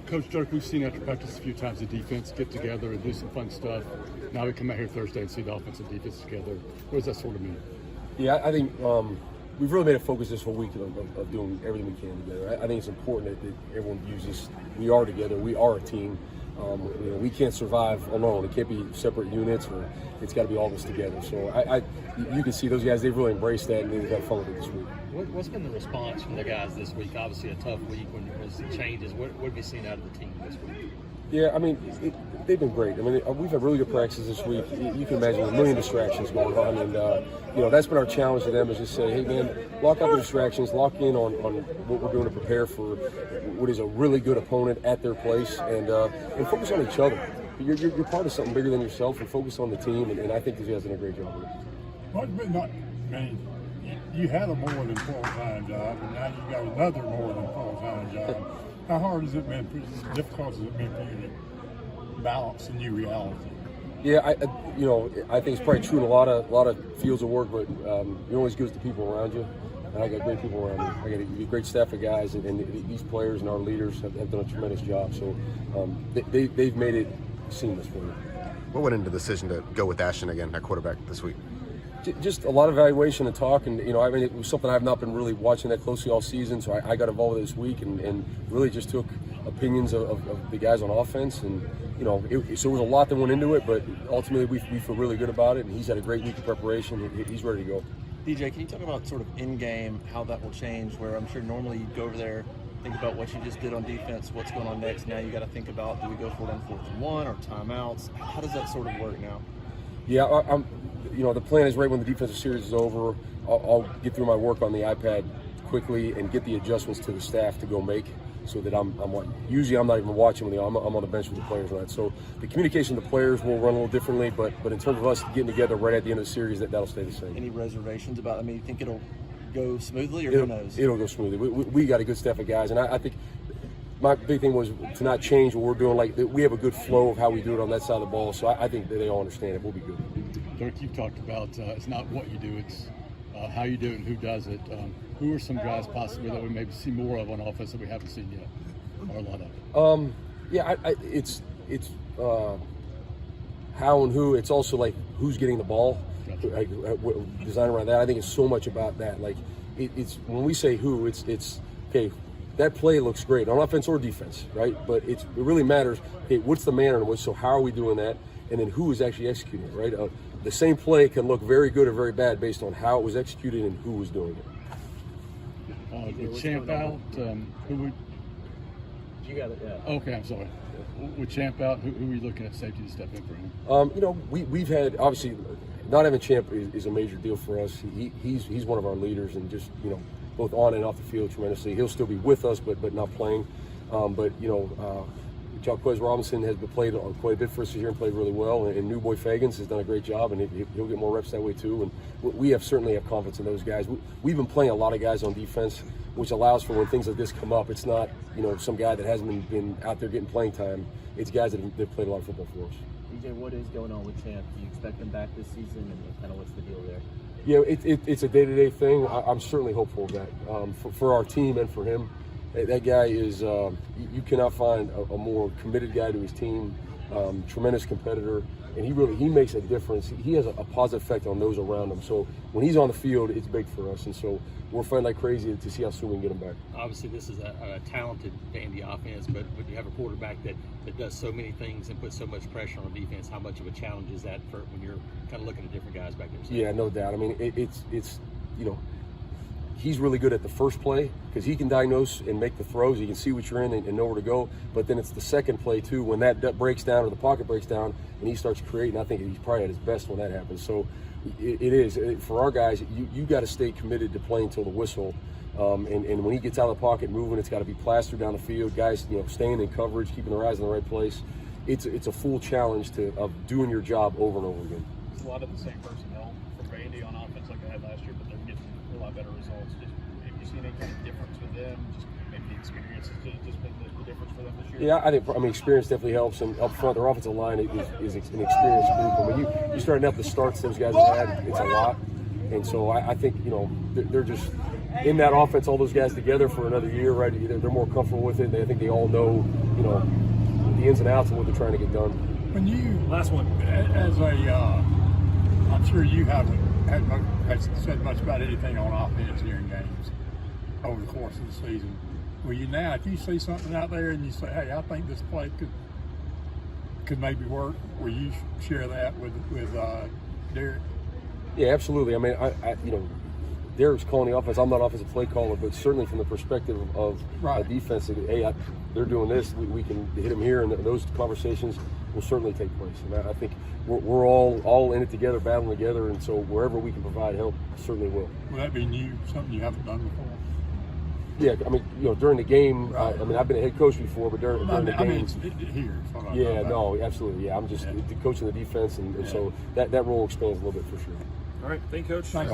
Coach Durkin, we've seen after practice a few times the defense get together and do some fun stuff. Now we come out here Thursday and see the offense and defense together. What does that sort of mean? Yeah, I think we've really made a focus this whole week of doing everything we can together. I think it's important that everyone views this. We are together. We are a team. We can't survive alone. It can't be separate units, or it's got to be all of us together. So you can see those guys, they've really embraced that, and they've had fun with it this week. What's been the response from the guys this week? Obviously a tough week when there's some changes. What have you seen out of the team this week? Yeah, I mean, they've been great. I mean, we've had really good practices this week. You can imagine a million distractions going on, and that's been our challenge to them, is just say, hey man, lock out the distractions, lock in on what we're doing to prepare for what is a really good opponent at their place, and focus on each other. You're part of something bigger than yourself, and focus on the team, and I think these guys done a great job with it. You had a more than full-time job, and now you got another more than full-time job. How hard has it been? Difficult has it been for you to balance the new reality? Yeah, I think it's probably true in a lot of fields of work, but you're always good to the people around you. And I got great people around me. I got a great staff of guys, and these players and our leaders have done a tremendous job. So they've made it seamless for me. What went into the decision to go with Ashton again at quarterback this week? Just a lot of evaluation and talk, and it was something I've not been really watching that closely all season, so I got involved with this week and really just took opinions of the guys on offense, and so it was a lot that went into it, but ultimately we feel really good about it, and he's had a great week of preparation. He's ready to go. DJ, can you talk about sort of in-game, how that will change, where I'm sure normally you'd go over there, think about what you just did on defense, what's going on next. Now you got to think about, do we go for it on 4th and 1 or timeouts? How does that sort of work now? Yeah, the plan is right when the defensive series is over, I'll get through my work on the iPad quickly and get the adjustments to the staff to go make, so that usually I'm not even watching when I'm on the bench with the players on that. So the communication with the players will run a little differently, but in terms of us getting together right at the end of the series, that'll stay the same. Any reservations about, you think it'll go smoothly, or who knows? It'll go smoothly. We got a good staff of guys, and I think my big thing was to not change what we're doing. Like, we have a good flow of how we do it on that side of the ball, so I think that they all understand it. We'll be good. Dirk, you've talked about it's not what you do, it's how you do it and who does it. Who are some guys possibly that we maybe see more of on offense that we haven't seen yet, or a lot of? It's how and who. It's also like who's getting the ball. Gotcha. Like, design around that. I think it's so much about that. Like, it's when we say who, it's okay. That play looks great on offense or defense, right? But it really matters. Okay, what's the manner in which? So how are we doing that? And then who is actually executing it, right? The same play can look very good or very bad based on how it was executed and who was doing it. With Champ out, who would? You got it, yeah. Okay, I'm sorry. With Champ out, who are you looking at safety to step in for him? We've had, obviously, not having Champ is a major deal for us. He's one of our leaders, and just, both on and off the field tremendously. He'll still be with us, but not playing. Jaquez Robinson has played quite a bit for us this year and played really well, and New Boy Fagans has done a great job, and he'll get more reps that way too. And we certainly have confidence in those guys. We've been playing a lot of guys on defense, which allows for when things like this come up. It's not some guy that hasn't been out there getting playing time. It's guys that have played a lot of football for us. DJ, what is going on with Champ? Do you expect him back this season, and kind of what's the deal there? Yeah, it's a day-to-day thing. I'm certainly hopeful of that for our team and for him. That guy is, you cannot find a more committed guy to his team, tremendous competitor, and he makes a difference. He has a positive effect on those around him. So when he's on the field, it's big for us, and so we're fighting like crazy to see how soon we can get him back. Obviously, this is a talented Vandy offense, but when you have a quarterback that does so many things and puts so much pressure on defense, how much of a challenge is that for when you're kind of looking at different guys back there? Yeah, no doubt. I mean, it's he's really good at the first play because he can diagnose and make the throws. He can see what you're in and know where to go. But then it's the second play too, when that breaks down or the pocket breaks down and he starts creating. I think he's probably at his best when that happens. So it is for our guys. You got to stay committed to playing till the whistle. And when he gets out of the pocket moving, it's got to be plastered down the field. Guys, staying in coverage, keeping their eyes in the right place. It's a full challenge of doing your job over and over again. It's a lot of the same personnel for Vandy on offense like they had last year, but they're getting a lot better results. Have you seen any kind of difference with them? Just maybe the experience has just been the difference for them this year? Yeah, I think experience definitely helps. And up front, their offensive line is an experienced group. And when you starting up the starts those guys have had, it's a lot. And so I think they're just in that offense, all those guys together for another year, right? They're more comfortable with it. I think they all know, you know, the ins and outs of what they're trying to get done. When you, Last one. as I'm sure you haven't said much about anything on offense during games over the course of the season. Will you now, if you see something out there and you say, hey, I think this play could maybe work, will you share that with Derek? Yeah, absolutely. I mean, I you know, Derek's calling the offense. I'm not offensive play caller, but certainly from the perspective of defense, hey, they're doing this. We can hit them here, and those conversations will certainly take place. And I think we're all in it together, battling together, and so wherever we can provide help, certainly will. Will that be new, something you haven't done before? Yeah, I mean, you know, during the game, I mean, I've been a head coach before, but during the game, here. yeah, no, absolutely, yeah. I'm just coaching the defense, and so that role expands a little bit for sure. All right. Thank you, Coach. Thanks.